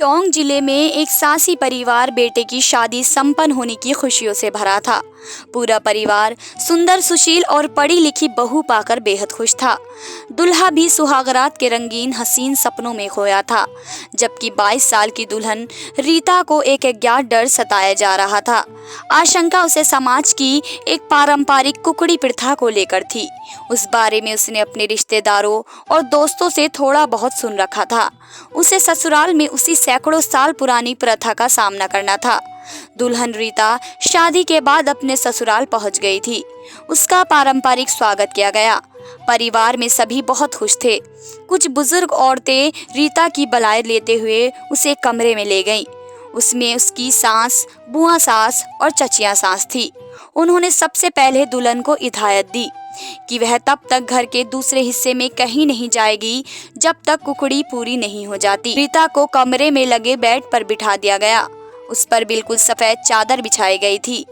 टोंक जिले में एक सासी परिवार बेटे की शादी संपन्न होने की खुशियों से भरा था। पूरा परिवार सुंदर, सुशील और पढ़ी लिखी बहू पाकर बेहद खुश था। दुल्हा भी सुहागरात के रंगीन हसीन सपनों में खोया था, जबकि 22 साल की दुल्हन रीता को एक अज्ञात डर सताया जा रहा था। आशंका उसे समाज की एक पारंपरिक कुकड़ी प्रथा को लेकर थी। उस बारे में उसने अपने रिश्तेदारों और दोस्तों से थोड़ा बहुत सुन रखा था। उसे ससुराल में उसी सैकड़ों साल पुरानी प्रथा का सामना करना था। दुल्हन रीता शादी के बाद अपने ससुराल पहुंच गई थी। उसका पारंपरिक स्वागत किया गया। परिवार में सभी बहुत खुश थे। कुछ बुजुर्ग औरतें रीता की बधाई लेते हुए उसे कमरे में ले गईं। उसमें उसकी सास, बुआ सास और चचिया सास थी। उन्होंने सबसे पहले दुल्हन को हिदायत दी कि वह तब तक घर के दूसरे हिस्से में कहीं नहीं जाएगी जब तक कुकड़ी पूरी नहीं हो जाती। रीता को कमरे में लगे बेड पर बिठा दिया गया। उस पर बिल्कुल सफेद चादर बिछाई गई थी।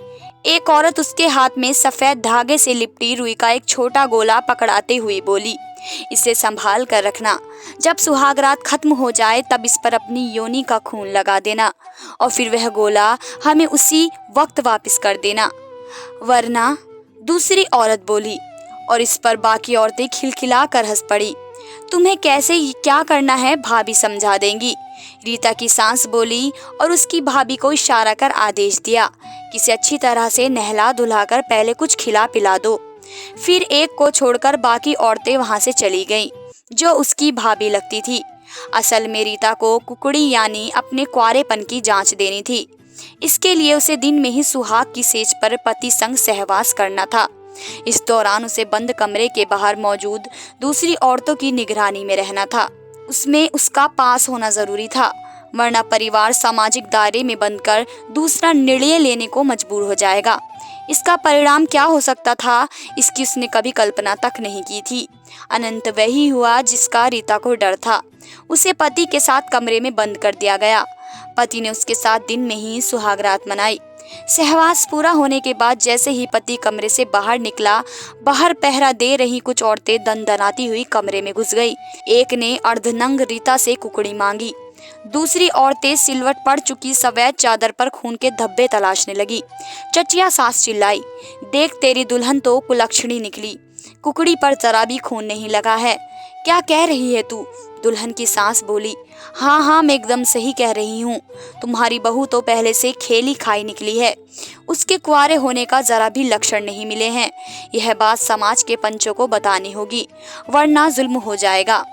एक औरत उसके हाथ में सफेद धागे से लिपटी रुई का एक छोटा गोला पकड़ाते हुए बोली, इसे संभाल कर रखना। जब सुहागरात खत्म हो जाए तब इस पर अपनी योनि का खून लगा देना और फिर वह गोला हमें उसी वक्त वापस कर देना, वरना। दूसरी औरत बोली और इस पर बाकी औरतें खिलखिला कर हंस पड़ी। तुम्हें कैसे क्या करना है भाभी समझा देंगी, रीता की सास बोली और उसकी भाभी को इशारा कर आदेश दिया कि इसे अच्छी तरह से नहला धुलाकर पहले कुछ खिला पिला दो। फिर एक को छोड़कर बाकी औरतें वहां से चली गईं, जो उसकी भाभी लगती थी। असल में रीता को कुकड़ी यानी अपने कुंवारेपन की जांच देनी थी। इसके लिए उसे दिन में ही सुहाग की सेज पर पति संग सहवास करना था। इस दौरान उसे बंद कमरे के बाहर मौजूद दूसरी औरतों की निगरानी में रहना था। उसमें उसका पास होना जरूरी था, वरना परिवार सामाजिक दायरे में बंधकर दूसरा निर्णय लेने को मजबूर हो जाएगा। इसका परिणाम क्या हो सकता था, इसकी उसने कभी कल्पना तक नहीं की थी। अनंत वही हुआ जिसका रीता को डर था। उसे पति के साथ कमरे में बंद कर दिया गया। पति ने उसके साथ दिन में ही सुहागरात मनाई। सहवास पूरा होने के बाद जैसे ही पति कमरे से बाहर निकला, बाहर पहरा दे रही कुछ औरतें दनदनाती हुई कमरे में घुस गई। एक ने अर्धनंग रीता से कुकड़ी मांगी। दूसरी औरतें सिलवट पड़ चुकी सफेद चादर पर खून के धब्बे तलाशने लगी। चचिया सास चिल्लाई, देख तेरी दुल्हन तो कुलक्षणी निकली, कुकड़ी पर जरा भी खून नहीं लगा है। क्या कह रही है तू? दुल्हन की सास बोली, हाँ मैं एकदम सही कह रही हूँ। तुम्हारी बहू तो पहले से खेली खाई निकली है। उसके कुंवारे होने का जरा भी लक्षण नहीं मिले हैं। यह बात समाज के पंचों को बतानी होगी, वरना जुल्म हो जाएगा।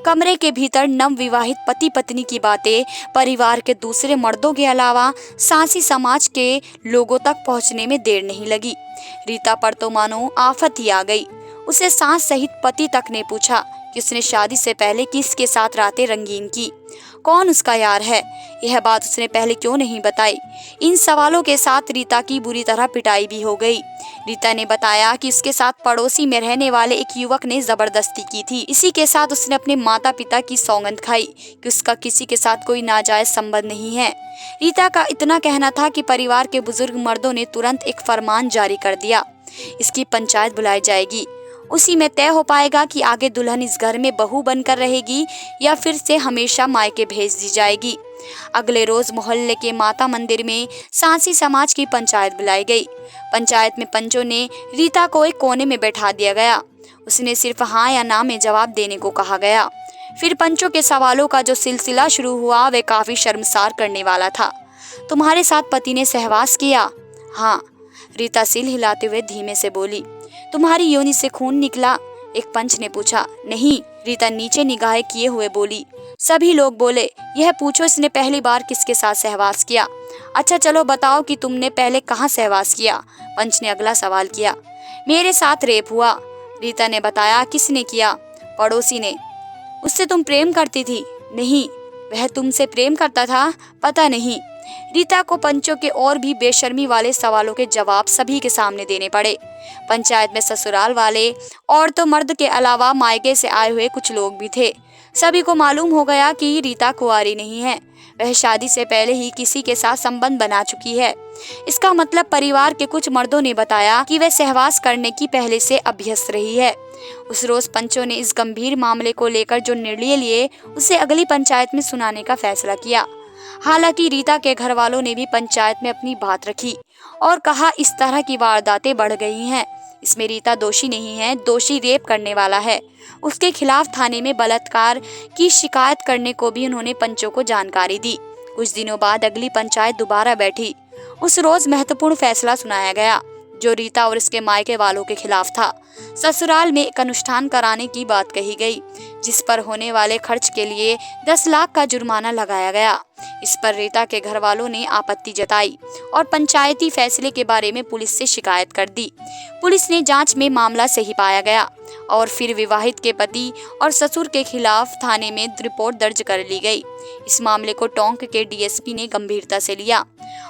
कमरे के भीतर नवविवाहित पति पत्नी की बातें परिवार के दूसरे मर्दों के अलावा सासी समाज के लोगों तक पहुंचने में देर नहीं लगी। रीता पर तो मानो आफत ही आ गई। उसे सास सहित पति तक ने पूछा कि उसने शादी से पहले किसके साथ रातें रंगीन की, कौन उसका यार है। यह बात उसने पहले क्यों नहीं बताई। इन सवालों के साथ रीता की बुरी तरह पिटाई भी हो गई। रीता ने बताया कि उसके साथ पड़ोसी में रहने वाले एक युवक ने जबरदस्ती की थी। इसी के साथ उसने अपने माता पिता की सौगंध खाई कि उसका किसी के साथ कोई नाजायज संबंध नहीं है। रीता का इतना कहना था कि परिवार के बुजुर्ग मर्दों ने तुरंत एक फरमान जारी कर दिया, इसकी पंचायत बुलाई जाएगी। उसी में तय हो पाएगा कि आगे दुल्हन इस घर में बहू बनकर रहेगी या फिर से हमेशा मायके भेज दी जाएगी। अगले रोज मोहल्ले के माता मंदिर में सासी समाज की पंचायत बुलाई गई। पंचायत में पंचों ने रीता को एक कोने में बैठा दिया गया। उसने सिर्फ हाँ या ना में जवाब देने को कहा गया। फिर पंचों के सवालों का जो सिलसिला शुरू हुआ वह काफी शर्मसार करने वाला था। तुम्हारे साथ पति ने सहवास किया? हाँ, रीता सिर हिलाते हुए धीमे से बोली। तुम्हारी योनि से खून निकला? एक पंच ने पूछा। नहीं, रीता नीचे निगाहें किए हुए बोली। सभी लोग बोले, यह पूछो इसने पहली बार किसके साथ सहवास किया? अच्छा चलो बताओ कि तुमने पहले कहाँ सहवास किया? पंच ने अगला सवाल किया। मेरे साथ रेप हुआ, रीता ने बताया। किसने किया? पड़ोसी ने। उससे तुम प्रेम करती थी? नहीं। वह तुमसे प्रेम करता था? पता नहीं। रीता को पंचों के और भी बेशर्मी वाले सवालों के जवाब सभी के सामने देने पड़े। पंचायत में ससुराल वाले और तो मर्द के अलावा मायके से आए हुए कुछ लोग भी थे। सभी को मालूम हो गया कि रीता कुंवारी नहीं है, वह शादी से पहले ही किसी के साथ संबंध बना चुकी है। इसका मतलब परिवार के कुछ मर्दों ने बताया कि वह सहवास करने की पहले से अभ्यस्त रही है। उस रोज पंचों ने इस गंभीर मामले को लेकर जो निर्णय लिए उसे अगली पंचायत में सुनाने का फैसला किया। हालांकि रीता के घर वालों ने भी पंचायत में अपनी बात रखी और कहा इस तरह की वारदातें बढ़ गई हैं। इसमें रीता दोषी नहीं है, दोषी रेप करने वाला है। उसके खिलाफ थाने में बलात्कार की शिकायत करने को भी उन्होंने पंचों को जानकारी दी। कुछ दिनों बाद अगली पंचायत दोबारा बैठी। उस रोज महत्वपूर्ण फैसला सुनाया गया जो रीता और इसके मायके वालों के खिलाफ था। ससुराल में एक अनुष्ठान कराने की बात कही गई, जिस पर होने वाले खर्च के लिए 10 लाख का जुर्माना लगाया गया। इस पर रीता के घर वालों ने आपत्ति जताई और पंचायती फैसले के बारे में पुलिस से शिकायत कर दी। पुलिस ने जांच में मामला सही पाया गया और फिर विवाहित के पति और ससुर के खिलाफ थाने में रिपोर्ट दर्ज कर ली गई। इस मामले को टोंक के डीएसपी ने गंभीरता से लिया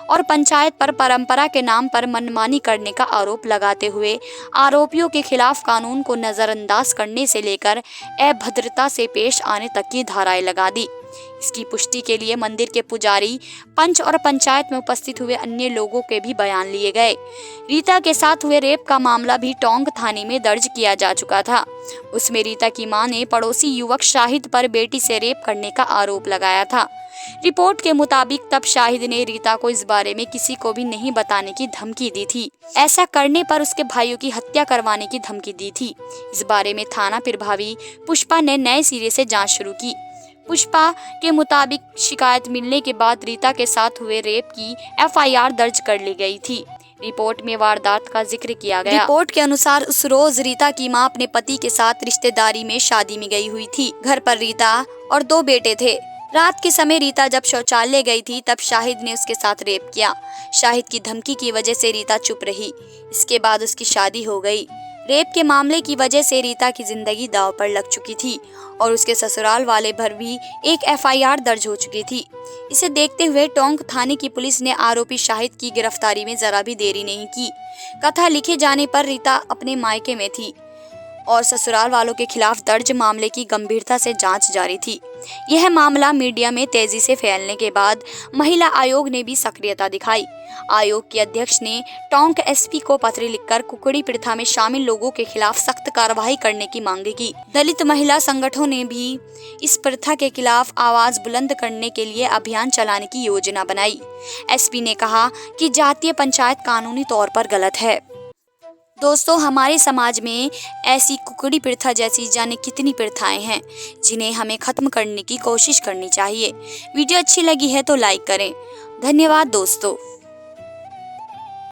और पंचायत पर परंपरा के नाम पर मनमानी करने का आरोप लगाते हुए आरोपियों के खिलाफ कानून को नजरअंदाज करने से लेकर अभद्रता से पेश आने तक की धाराएं लगा दी। इसकी पुष्टि के लिए मंदिर के पुजारी, पंच और पंचायत में उपस्थित हुए अन्य लोगों के भी बयान लिए गए। रीता के साथ हुए रेप का मामला भी टोंक थाने में दर्ज किया जा चुका था। उसमें रीता की मां ने पड़ोसी युवक शाहिद पर बेटी से रेप करने का आरोप लगाया था। रिपोर्ट के मुताबिक तब शाहिद ने रीता को इस बारे में किसी को भी नहीं बताने की धमकी दी थी। ऐसा करने पर उसके भाइयों की हत्या करवाने की धमकी दी थी। इस बारे में थाना प्रभारी पुष्पा ने नए सिरे से जांच शुरू की। पुष्पा के मुताबिक शिकायत मिलने के बाद रीता के साथ हुए रेप की एफआईआर दर्ज कर ली गई थी। रिपोर्ट में वारदात का जिक्र किया गया। रिपोर्ट के अनुसार उस रोज रीता की मां अपने पति के साथ रिश्तेदारी में शादी में गई हुई थी। घर पर रीता और 2 बेटे थे। रात के समय रीता जब शौचालय गई थी तब शाहिद ने उसके साथ रेप किया। शाहिद की धमकी की वजह से रीता चुप रही। इसके बाद उसकी शादी हो गई। रेप के मामले की वजह से रीता की जिंदगी दांव पर लग चुकी थी और उसके ससुराल वाले पर भी एक एफआईआर दर्ज हो चुकी थी। इसे देखते हुए टोंक थाने की पुलिस ने आरोपी शाहिद की गिरफ्तारी में जरा भी देरी नहीं की। कथा लिखे जाने पर रीता अपने मायके में थी और ससुराल वालों के खिलाफ दर्ज मामले की गंभीरता से जांच जारी थी। यह मामला मीडिया में तेजी से फैलने के बाद महिला आयोग ने भी सक्रियता दिखाई। आयोग के अध्यक्ष ने टोंक एसपी को पत्र लिखकर कुकड़ी प्रथा में शामिल लोगों के खिलाफ सख्त कार्रवाई करने की मांग की। दलित महिला संगठनों ने भी इस प्रथा के खिलाफ आवाज बुलंद करने के लिए अभियान चलाने की योजना बनाई। एसपी ने कहा कि जातीय पंचायत कानूनी तौर पर गलत है। दोस्तों, हमारे समाज में ऐसी कुकड़ी प्रथा जैसी जाने कितनी प्रथाएं हैं जिन्हें हमें खत्म करने की कोशिश करनी चाहिए। वीडियो अच्छी लगी है तो लाइक करें। धन्यवाद दोस्तों।